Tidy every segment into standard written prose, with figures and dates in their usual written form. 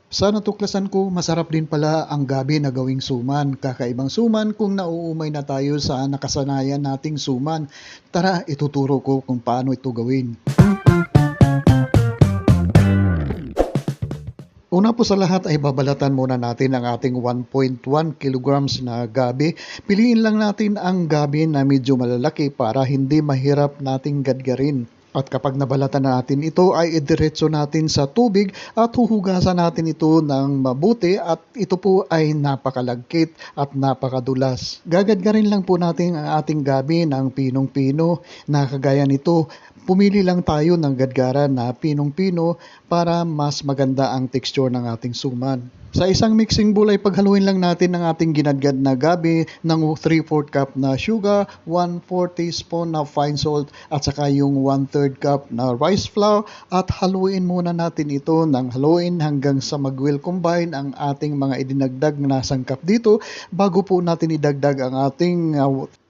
Sa natuklasan ko, masarap din pala ang gabi na gawing suman. Kakaibang suman kung nauumay na tayo sa nakasanayan nating suman. Tara, ituturo ko kung paano ito gawin. Una po sa lahat ay babalatan muna natin ang ating 1.1 kilograms na gabi. Piliin lang natin ang gabi na medyo malalaki para hindi mahirap nating gadgarin. At kapag nabalatan na natin ito ay idiretso natin sa tubig at huhugasan natin ito ng mabuti at ito po ay napakalagkit at napakadulas. Gagadgarin lang po natin ang ating gabi ng pinong-pino na kagaya nito. Pumili lang tayo ng gadgaran na pinong-pino para mas maganda ang texture ng ating suman. Sa isang mixing bowl ay paghaluin lang natin ang ating ginadgad na gabi ng 3/4 cup na sugar, 1/4 teaspoon na fine salt at saka yung 1/3 cup na rice flour at haluin muna natin ito ng haluin hanggang sa mag-well combine ang ating mga idinagdag na sangkap dito bago po natin idagdag ang ating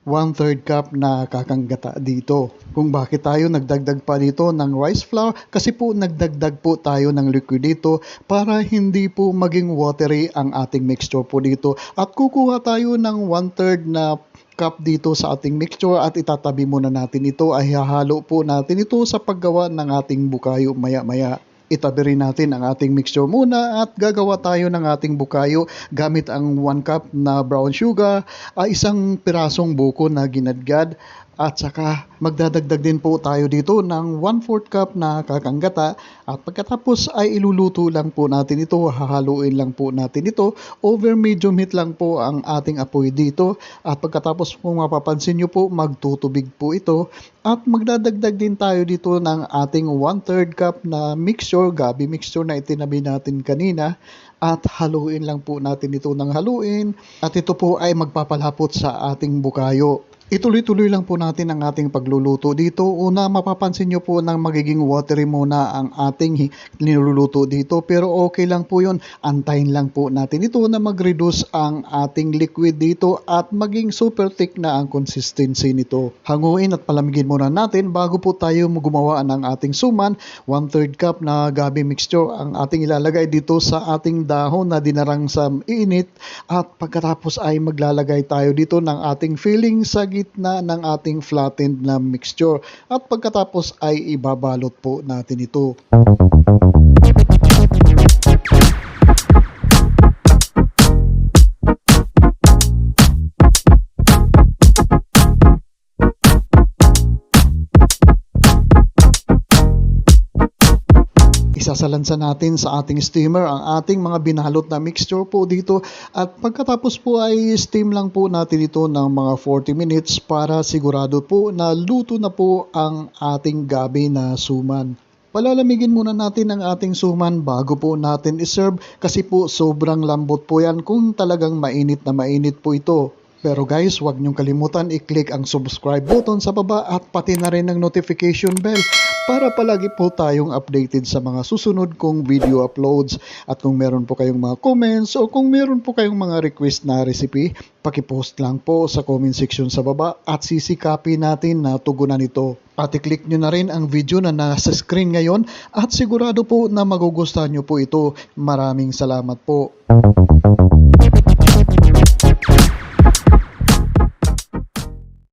1/3 cup na kakanggata dito. Kung bakit tayo nagdagdag pa dito ng rice flour, kasi po nagdagdag po tayo ng liquid dito para hindi po maging watery ang ating mixture po dito. At kukuha tayo ng 1/3 na cup dito sa ating mixture at itatabi muna natin ito. Ay hahalo po natin ito sa paggawa ng ating bukayo maya-maya. Itabi rin natin ang ating mixture muna at gagawa tayo ng ating bukayo gamit ang 1 cup na brown sugar, isang pirasong buko na ginadgad at saka magdadagdag din po tayo dito ng 1/4 cup na kakanggata at pagkatapos ay iluluto lang po natin ito, hahaluin lang po natin ito, over medium heat lang po ang ating apoy dito at pagkatapos kung mapapansin nyo po magtutubig po ito at magdadagdag din tayo dito ng ating 1/3 cup na mixture, gabi mixture na itinabi natin kanina at haluin lang po natin ito ng haluin at ito po ay magpapalapot sa ating bukayo. Ituloy-tuloy lang po natin ang ating pagluluto dito. Una, mapapansin nyo po na magiging watery muna ang ating niluluto dito. Pero okay lang po yun. Antayin lang po natin ito na mag-reduce ang ating liquid dito at maging super thick na ang consistency nito. Hanguin at palamigin muna natin bago po tayo gumawa ng ating suman. 1/3 cup na gabi mixture ang ating ilalagay dito sa ating dahon na dinarang sa init. At pagkatapos ay maglalagay tayo dito ng ating filling sa gitna ng ating flattened na mixture at pagkatapos ay ibabalot po natin ito. Isasalansan natin sa ating steamer ang ating mga binalot na mixture po dito at pagkatapos po ay steam lang po natin ito ng mga 40 minutes para sigurado po na luto na po ang ating gabi na suman. Palalamigin muna natin ang ating suman bago po natin iserve kasi po sobrang lambot po yan kung talagang mainit na mainit po ito. Pero guys, huwag niyong kalimutan i-click ang subscribe button sa baba at pati na rin ang notification bell para palagi po tayong updated sa mga susunod kong video uploads. At kung meron po kayong mga comments o kung meron po kayong mga request na recipe, pakipost lang po sa comment section sa baba at sisikapin natin na tugunan ito. At i-click nyo na rin ang video na nasa screen ngayon at sigurado po na magugustuhan nyo po ito. Maraming salamat po.